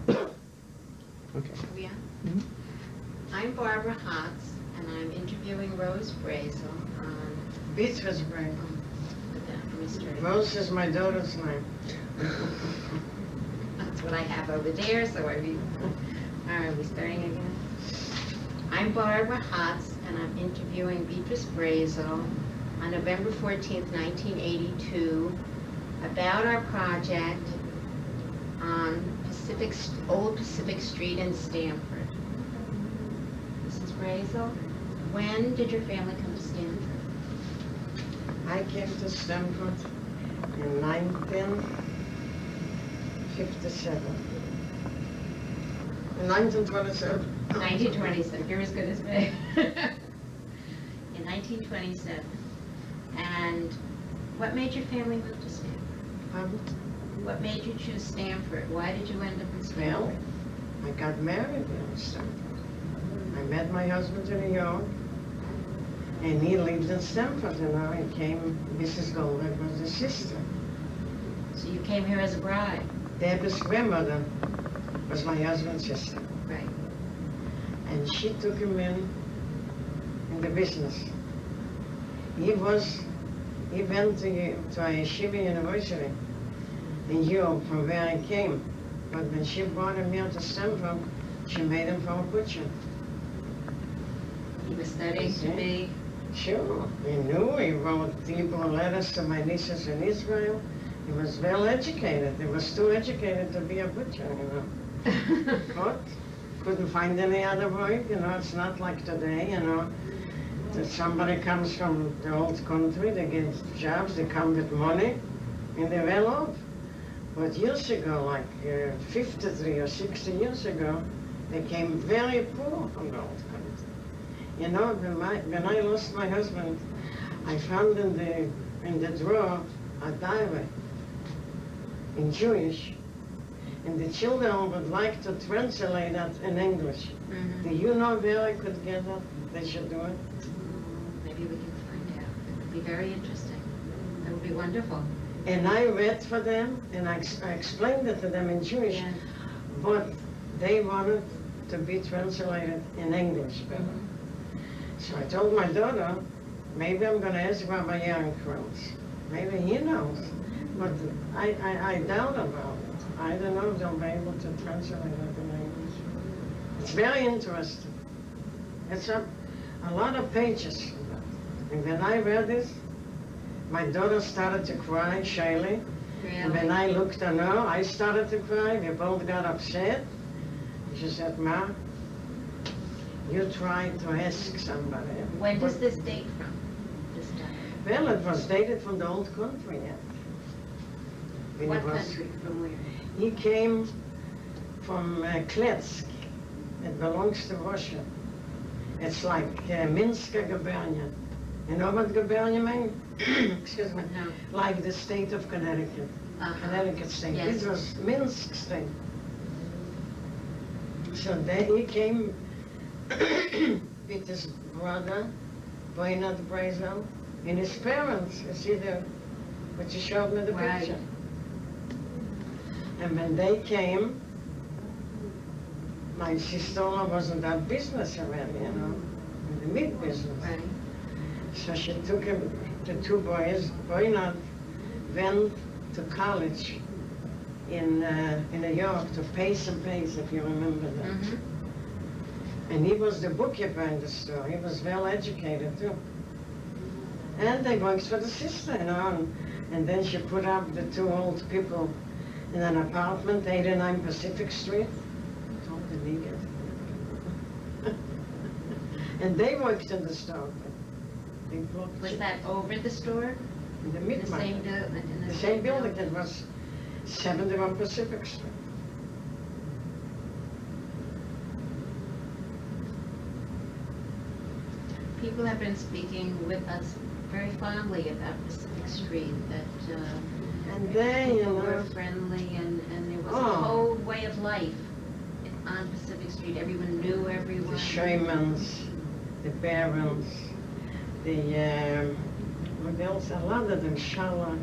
Okay. We are? Mhm. I'm Barbara Haas, and I'm interviewing Rose Brazel on... Beatrice Brazel. Put that for Mr. Rose is my daughter's name. That's what I have over there, so I read. All right, we starting again? I'm Barbara Haas, and I'm interviewing Beatrice Brazel on November 14th, 1982, about our project on Old Pacific Street in Stamford. Mrs. Brazel, when did your family come to Stamford? I came to Stamford in 1957. In 1927. 1927. You're as good as me. In 1927. And what made your family move to Stamford? What made you choose Stamford? Why did you end up in Stamford? Well, I got married in Stamford. I met my husband in New York, and he lived in Stamford, you know. He came, Mrs. Goldberg was his sister. So you came here as a bride? Debbie's grandmother was my husband's sister. Right. And she took him in the business. He went to a Yeshiva University in Europe from where he came. But when she brought him here to Stamford, she made him for a butcher. He was studying to be? Sure, he knew. He wrote Hebrew letters to my nieces in Israel. He was well educated. He was too educated to be a butcher, you know. But couldn't find any other work, you know. It's not like today, you know. That somebody comes from the old country, they get jobs, they come with money, and they're well off. But years ago, like 53 or 60 years ago, they came very poor from the old country. You know, when I lost my husband, I found in the drawer a diary in Jewish, and the children would like to translate that in English. Mm-hmm. Do you know where I could get that? They should do it. Maybe we can find out. It would be very interesting. That would be wonderful. And I read for them, and I explained it to them in Jewish, Yeah. but they wanted to be translated in English. Mm-hmm. So I told my daughter, maybe I'm going to ask Rabbi Yankowitz. Maybe he knows. But I doubt about it. I don't know if they'll be able to translate it in English. It's very interesting. It's a lot of pages. And when I read this, my daughter started to cry, Shaylee. Really? And when I looked at her, I started to cry. We both got upset. She said, Ma, you tried to ask somebody. When does this date from? This time? Well, it was dated from the old country yet. When What it was- country? From where? He came from Kletsk. It belongs to Russia. It's like Minsk Gubernia. You know what Gubernia means? Excuse me. No. Like the state of Connecticut. Uh-huh. Connecticut state. Yes. This was Minsk state. So then he came with his brother, Beatrice Brazel, and his parents. You see what you showed me the Right. picture. And when they came, my sister-in-law wasn't that business already, you know, in the meat business. Right. So she took him, the two boys. Beatrice went to college in New York to Pace and Pace, if you remember that. Mm-hmm. And he was the bookkeeper in the store. He was well educated too. And they worked for the sister, you know. And then she put up the two old people in an apartment, 89 Pacific Street. Told the nigger. And they worked in the store. They booked Was that over the store? in the In mid the same building? In The same building. It was 71 Pacific Street. People have been speaking with us very fondly about Pacific Street, that And they, you people were know, friendly, and there was a Oh. whole way of life on Pacific Street. Everyone knew everyone. the Shermans, the Barons, the, what else? A lot of them, Shala,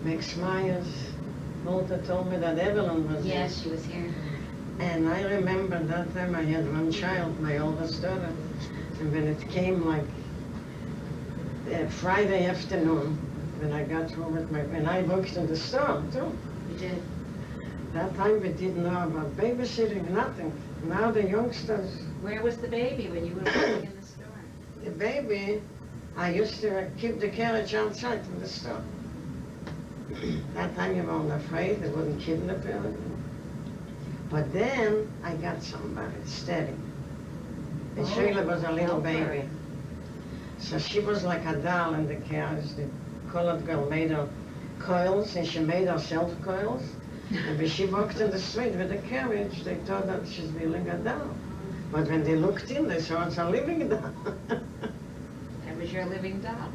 Max Myers. Walter told me that Evelyn was there. Yes, she was here. And I remember that time I had one child, my oldest daughter, and when it came like Friday afternoon, when I got home with and I worked in the store too. You did? That time we didn't know about babysitting, nothing. Now the youngsters, Where was the baby when you were working in the store? the baby, I used to keep the carriage outside in the store. That time you weren't afraid they wouldn't kidnap her. But then I got somebody steady. And Sheila was a little baby. So she was like a doll in the carriage. The colored girl made her coils, and she made herself coils. And when she walked in the street with the carriage, they thought that she's really a doll. But when they looked in, they saw it's a living doll. That was your living doll.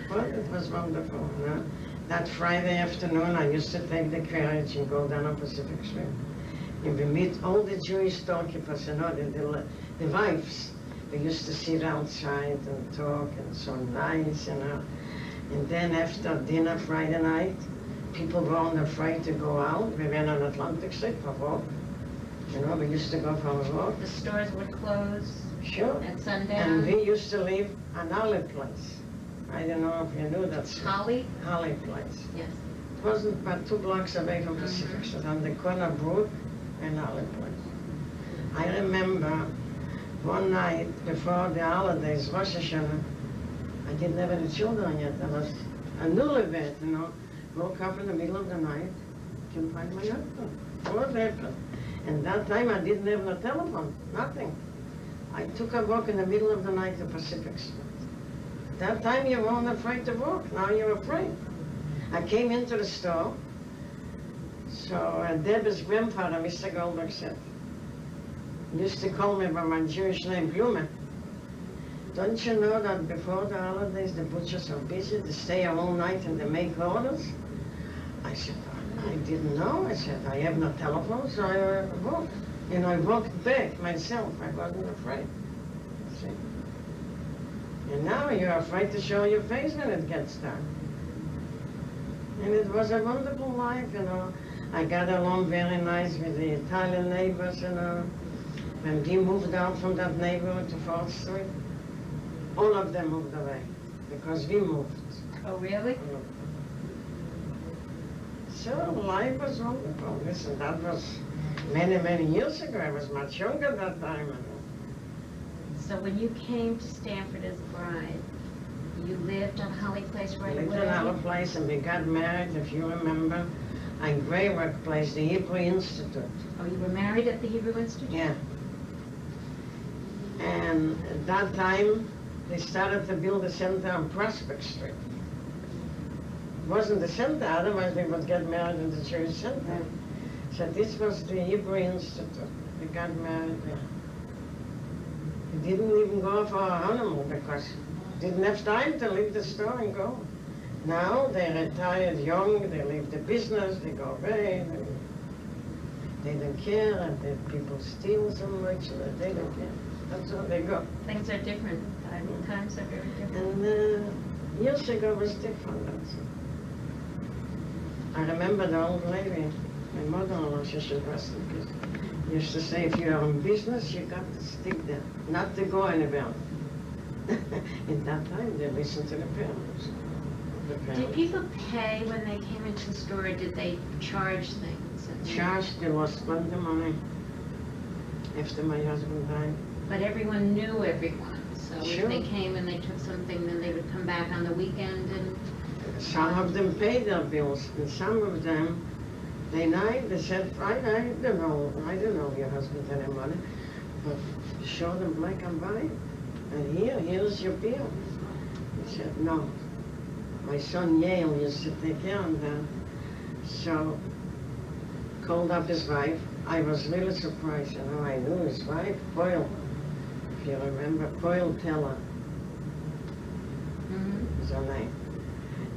But it was wonderful. You know? That Friday afternoon, I used to take the carriage and go down on Pacific Street. And we meet all the Jewish storekeepers, you know, the wives. We used to sit outside and talk, and so nice, you know. And then after dinner Friday night, people weren't afraid to go out. We went on Atlantic Street for a walk. You know, we used to go for a walk. The stores would close Sure. at sundown. And we used to live on Holly Place. I don't know if you knew that street. Holly? Holly Place. Yes. It wasn't but 2 blocks away from Pacific Street, on the corner of Brook and Holly Place. I remember one night before the holidays, Rosh Hashanah, I didn't have any children yet. I was a newlywed, you know. Woke up in the middle of the night, couldn't find my husband. What happened? And that time I didn't have no telephone, nothing. I took a walk in the middle of the night to Pacific Street. That time you weren't afraid to walk, now you're afraid. I came into the store, so Deborah's grandfather, Mr. Goldberg, said, used to call me by my Jewish name, Blume. Don't you know that before the holidays the butchers are busy, they stay all night and they make orders? I said, I didn't know. I said, I have no telephone, so I walked. And I walked back myself, I wasn't afraid. See? And now you're afraid to show your face when it gets dark. And it was a wonderful life, you know. I got along very nice with the Italian neighbors, you know. When we moved out from that neighborhood to 4th Street, all of them moved away, because we moved. Oh, really? So life was wonderful. Listen, that was many, many years ago. I was much younger at that time. So when you came to Stanford as a bride, you lived on Holly Place right We lived away? in our place and we got married, if you remember, on Greywork Place, the Hebrew Institute. Oh, you were married at the Hebrew Institute? Yeah. And at that time, they started to build a center on Prospect Street. It wasn't the center, otherwise we would get married in the Jewish center. So this was the Hebrew Institute. We got married there. We didn't even go for a honeymoon because we didn't have time to leave the store and go. Now they retired young, they leave the business, they go away. They don't care, and the people steal so much that they don't care. That's how they go. Things are different. Times are very different. And years ago was different. That's all. I remember the old lady, my mother-in-law, she should rest in peace, used to say, if you are in business, you got to stick there, not to go anywhere. In that time, they listened to the parents. Did people pay when they came into the store, or did they charge things? Charged, they lost plenty of money after my husband died. But everyone knew everyone, so Sure. if they came and they took something, then they would come back on the weekend and... Some of them paid their bills, and some of them, they said, I don't know your husband any money, but show them black and white, and here's your bill. He said, no. My son Yale used to take care of that, so called up his wife. I was really surprised, you know, I knew his wife, Coyle, if you remember, Coyle Teller is her name.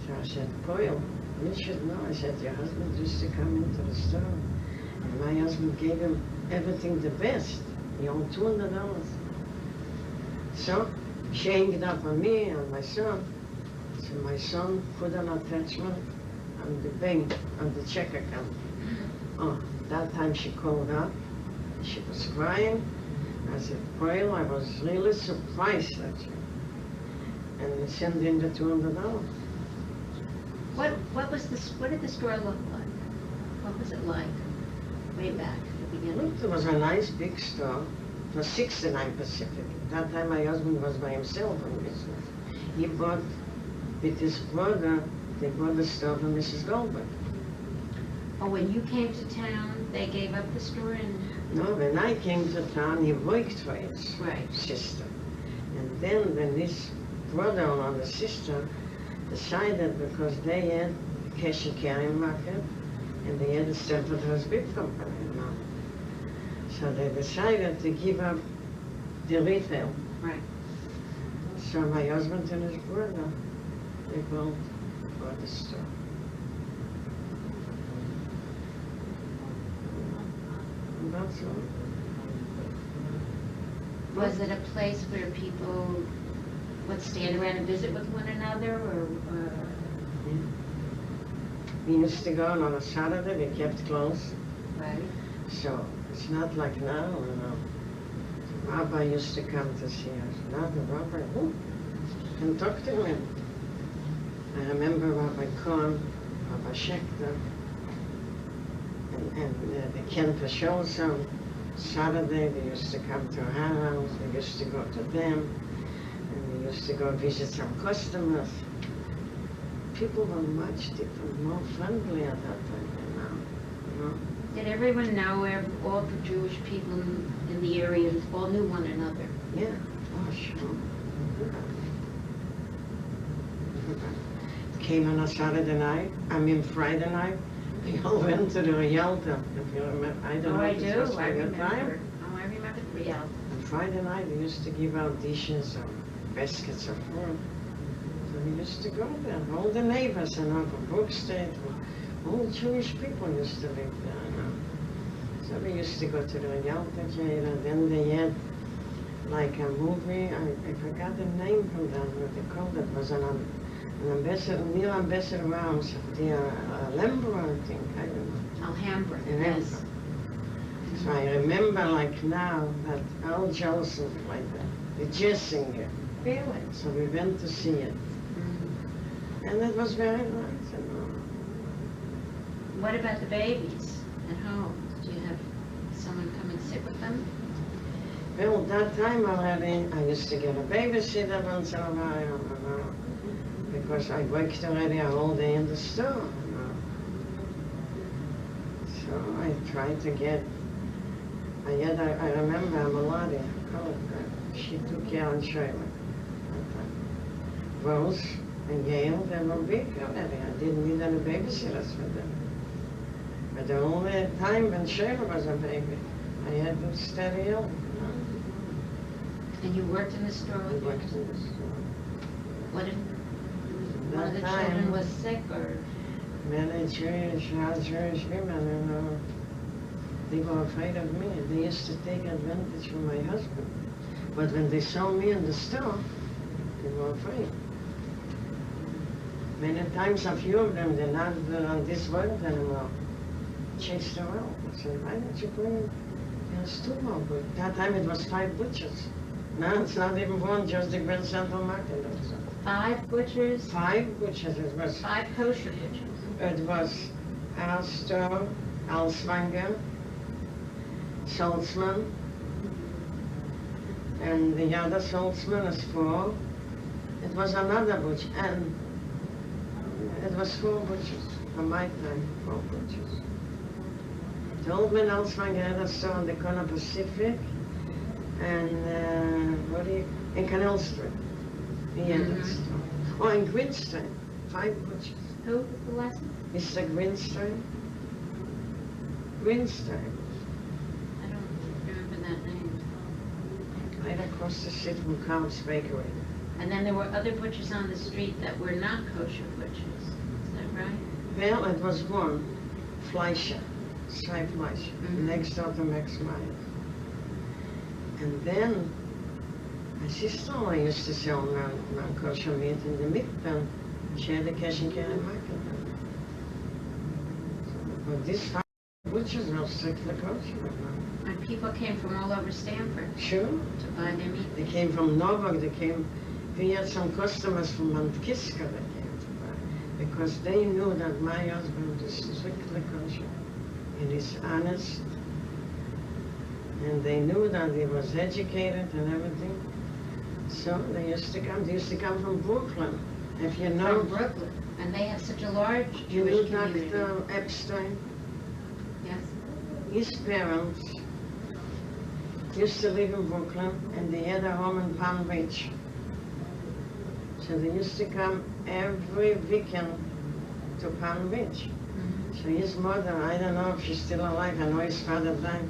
So I said, Coyle, you should know. I said, your husband used to come into the store, and my husband gave him everything the best. He owned $200. So she hanged up on me and my son. So my son put an attachment on the bank, on the check account. Oh, that time she called up, She was crying. I said, well, I was really surprised at you. And they sent in the $200. What did the store look like? What was it like way back at the beginning? Look, it was a nice big store. It was 69 Pacific. That time my husband was by himself in business. He bought, with his brother, they bought the store for Mrs. Goldberg. Oh, when you came to town, they gave up the store and... No, when I came to town, he worked for his Right. sister. And then when his brother-in-law and the sister decided, because they had a cash and carry market, and they had a Stanford House Beef Company, you know. So they decided to give up the retail. Right. So my husband and his brother, they both bought the store. And that's all. Was it a place where people would stand around and visit with one another, or... We used to go on a Saturday, we kept closed. Right. So it's not like now, you know. Rabbi used to come to see us. Now the rabbi, and talk to him. I remember Rabbi Cohen, Rabbi Schechter, and the Ken Pasholz on Saturday, they used to come to our house, we used to go to them, and we used to go visit some customers. People were much different, more friendly at that time than now, you know. Did everyone know, all the Jewish people in the area all knew one another? Yeah, oh sure. Came on a Saturday night, Friday night, we all went to the Rialto, if you remember. I don't know I if it was do, for I your remember. time. Oh, I remember the Rialto. On Friday night, we used to give out dishes or baskets of food. So we used to go there. All the neighbors, you know, from Brook State, all Jewish people used to live there, you know. So we used to go to the Rialto jail, and then they had like a movie, I forgot the name from that, what they called it, was an ambassador, near Ambassador House, the Alhambra, I think, I don't know. Alhambra, In yes. Alhambra. So I remember like now that Al Jolson played that, the jazz singer. Really? So we went to see it. And it was very nice, you know. What about the babies at home? Did you have someone come and sit with them? Well, that time already, I used to get a babysitter once in a while, you know, because I worked already a whole day in the store, you know. So I tried to get, I remember Melody, she took care of Shirley. Rose and Gail, they were big already. I didn't need any babysitters for them. But the only time when Shirley was a baby, I had to stay ill. And you worked in the store I with your worked in the store. What if one of the That children time, was sick, or... many Jewish women, you know, they were afraid of me. They used to take advantage of my husband. But when they saw me in the store, they were afraid. Many times, a few of them, they're not on this world anymore. Chased her out. I said, why don't you bring, there's 2 more, but that time it was 5 butchers. Now it's not even 1, just the Grand Central Market. Also. 5 butchers? 5 butchers, it was. 5 kosher butchers? It was Alstor, Alswanger, Salzman, and the other Salzman is 4. It was another butcher, and it was 4 butchers. On my time, 4 butchers. The old man Alswanger had a store on the corner Pacific, and in Canal Street. He had that store. Oh, in Greenstein, 5 butchers. Who was the last one? Mr. Greenstein? Greenstein, I don't remember that name. right across the street from Carl's Bakery. And then there were other butchers on the street that were not kosher butchers. Is that right? Well, it was one, Fleischer, Cy Fleischer, next door to Max Meyer. And then, my sister-in-law used to sell non-kosher meat in the Midtown. She had a cash and carry market. But this 5 butchers were strictly kosher. And people came from all over Stanford Sure. to buy their meat. They came from Novak, we had some customers from Mount Kiska that came to buy, because they knew that my husband is strictly kosher, and he's honest, and they knew that he was educated and everything. So they used to come from Brooklyn. If you know, From Brooklyn. And they have such a large you Jewish knew community. Dr. Epstein, Yes. his parents used to live in Brooklyn, and they had a home in Palm Beach. So they used to come every weekend to Palm Beach. Mhm. So his mother, I don't know if she's still alive, I know his father died.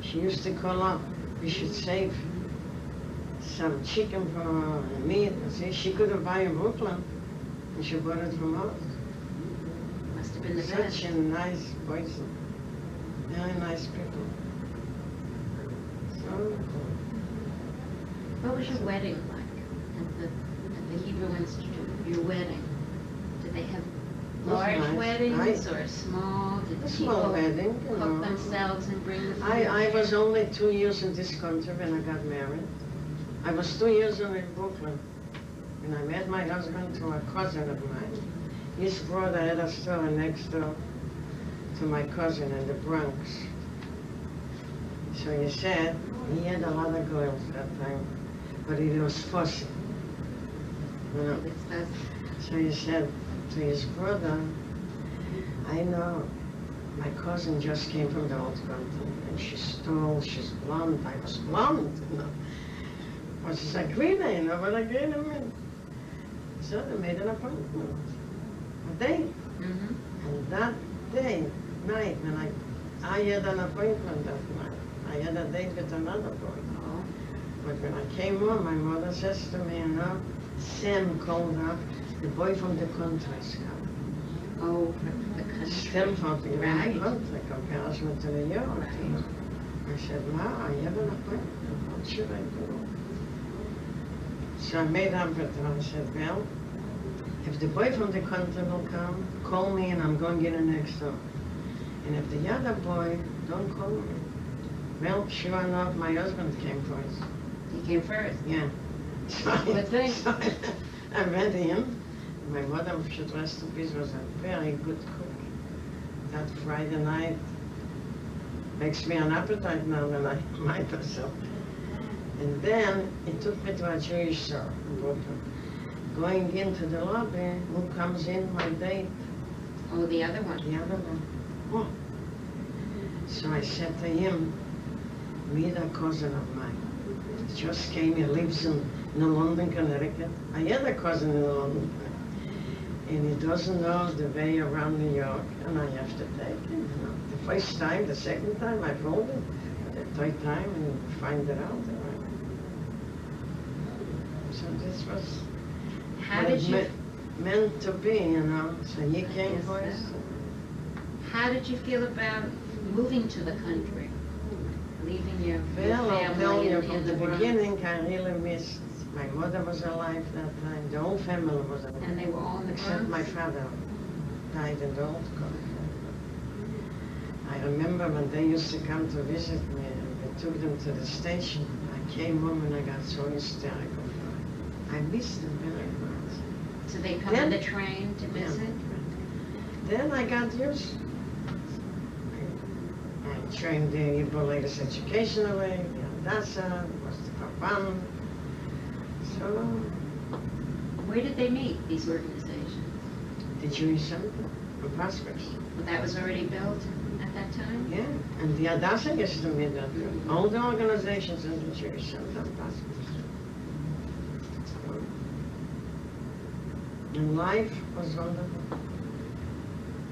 She used to call up, we should save some chicken for meat. See, she couldn't buy in Brooklyn, and she bought it from us. Must have been the Such best. a nice person, very nice people. So, What was your wedding like at the Hebrew Institute? Your wedding? Did they have was large nice. weddings or small? Did A small people wedding, you cook know. themselves and bring the food? I was only 2 years in this country when I got married. I was 2 years in Brooklyn, and I met my husband through a cousin of mine. His brother had a store next door to my cousin in the Bronx. So he said, he had a lot of girls that time, but he was fussy. You know. It's those- So he said to his brother, I know my cousin just came from the old country, and she's tall, she's blonde. I was blonde, you know. Well, she's a greener, you know, but a greener man. So they made an appointment, a date. Mhm. And that day, night, when I had an appointment that night, I had a date with another boy. Oh. But when I came home, my mother says to me, you know, Sam called up, the boy from the country's come. Oh, from the country. Stanford, you know, Right. country, comparison to New York. You know. I said, Ma, I have an appointment, what should I do? So I made up with her, I said, well, if the boy from the country will come, call me and I'm going to get in next door. And if the other boy don't call me, well, sure enough, my husband came first. He came first. Yeah. So Good thing. so I met him. My mother, should rest in peace, was a very good cook. That Friday night makes me an appetite now when I mind myself. And then he took me to a Jewish store in Brooklyn. Going into the lobby, who comes in? My date, Oh, the other one. the other one. Oh. So I said to him, meet a cousin of mine. He just came, he lives in London, Connecticut. I had a cousin in London. And he doesn't know the way around New York, and I have to take him. You know. The first time, the second time, I told him. But the third time, and find it out. So this was How what did it you meant to be, you know. So he came Yes, first. How did you feel about moving to the country? Leaving your Well, I'll tell family you, in from the Bronx? beginning, I really missed. My mother was alive that time. The whole family was alive. And they were all in the Except my Bronx? father died in the old country. I remember when they used to come to visit me, and we took them to the station. I came home and I got so hysterical. I missed them very much. So they come on the train to visit? Then I got used. I trained the Hebrew Ladies Educationally, the Hadassah, was the Kabban. So, Where did they meet, these organizations? the Jewish Center, the Prospects. Well, that was already built at that time? Yeah, and the Hadassah used to meet that. All the organizations in the Jewish Center, Prospects. And life was wonderful.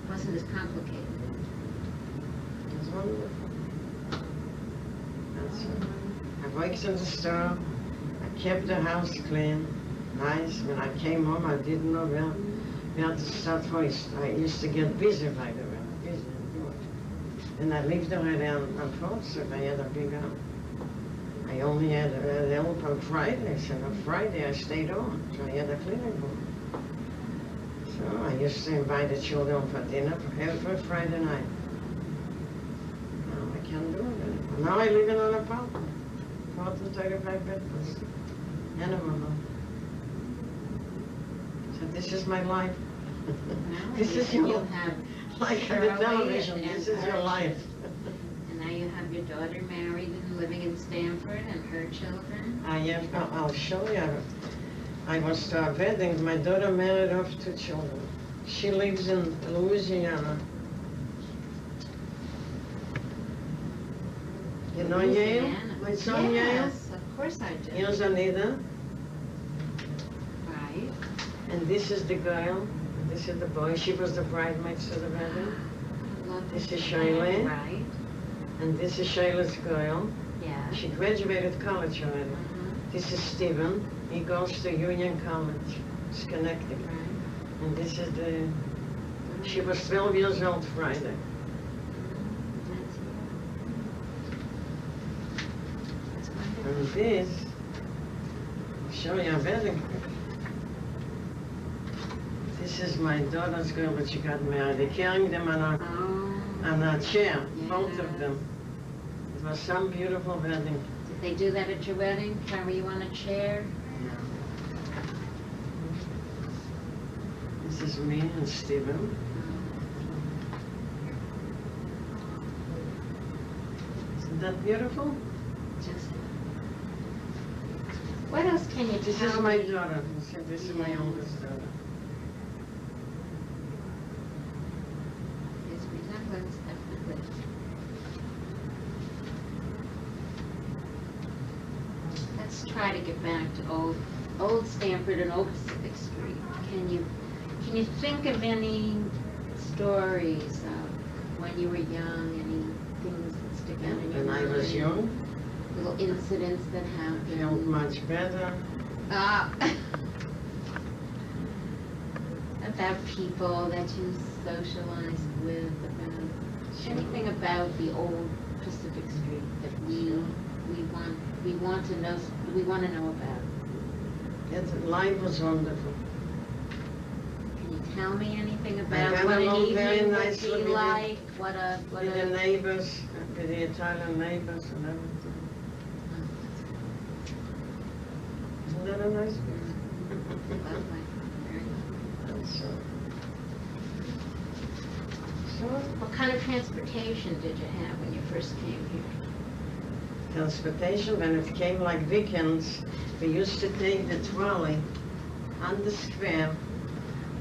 Wasn't as complicated. It was wonderful. That's it. I worked in the store. I kept the house clean, nice. When I came home, I didn't know where to start first. I used to get busy, by the way. Busy. And I lived already on 4th Street. I had a big house. I only had help on Fridays, and on Friday I stayed home. So I had a cleaning room. So I used to invite the children for dinner every Friday night. can't do it anymore. Now I live in an apartment, 435 bedrooms, animal. So this is my life. This is your have like on Shirley the television. and This is your her- life. And now you have your daughter married and living in Stamford and her children. I'll show you. I was to a wedding. My daughter married off 2 children. She lives in Louisiana. You know Yale? Louisiana. My son Yale? Yes, of course I do. Here's Anita, Right. and this is the girl. This is the boy. She was the bridesmaid to the wedding. Love This this is family. Shirley. Right. And this is Shayla's girl. Yeah. She graduated college already. Mhm. This is Stephen. He goes to Union College, Schenectady. Right. And this is she was 12 years old Friday. That's That's wonderful. And this, I'll show you a wedding. This is my daughter's girl, but she got married. They're carrying them on a chair, both of them. It was some beautiful wedding. Did they do that at your wedding? Carry you on a chair? This is me and Stephen. Isn't that beautiful? Just. What else can you This tell is my me? daughter. This is my oldest daughter. His resemblance, definitely. Let's try to get back to old Stamford and old Pacific Street. Can you think of any stories of when you were young? Any things that stick out in your When mind? I was young, Little incidents that I felt happened. much better. About people that you socialized with, about anything about the old Pacific Street that we want to know about. Yes, life was wonderful. Can you tell me anything I about got what an along very evening would nicely be with like? What With the a neighbors, with the Italian neighbors and everything. Isn't that a nice place? lovely, very lovely. So, What kind of transportation did you have when you first came here? transportation, when it came like weekends, we used to take the trolley on the square,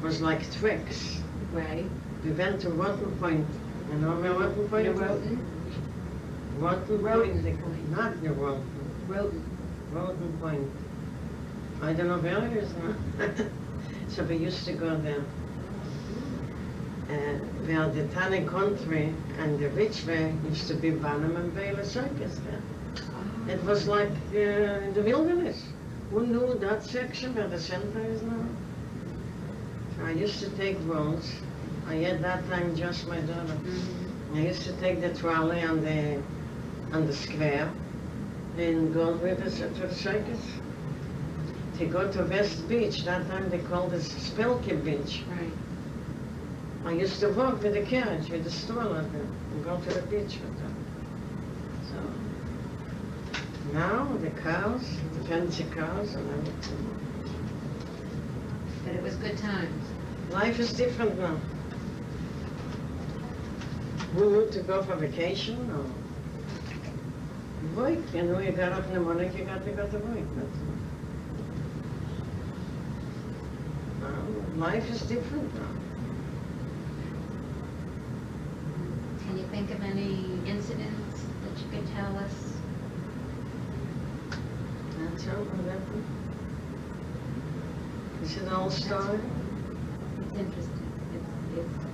was like tricks. Right. We went to Rotten Point. You know where Rotten Point is? Roten? Rotten Roten Point, Point. not the Rotten. Roten. Rotten Point. I don't know where it is now. So we used to go there. Where the tiny country and the rich way used to be Barnum and Bailey Circus there. It was like in the wilderness. Who knew that section where the center is now? So I used to take roads. I had that time just my daughter. Mhm. I used to take the trolley on the square and go with us to the circus. To go to West Beach, that time they called it Spelke Beach. Right. I used to walk with the carriage, with the stroller there, and go to the beach with them. So, now the cars, the fancy cars and everything. But it was good times. Life is different now. Who knew to go for vacation or work? You know, you got up in the morning, you got to go to work. Life is different now. Can you think of any incidents that you could tell us? That's how it happened. Is it an old story? It's interesting. It's,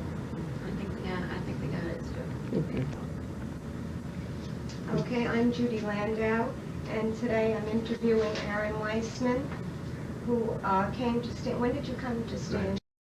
I think we got it, Stuart. Okay, I'm Judy Landau, and today I'm interviewing Aaron Weissman, who came to Stan. When did you come to Stanford?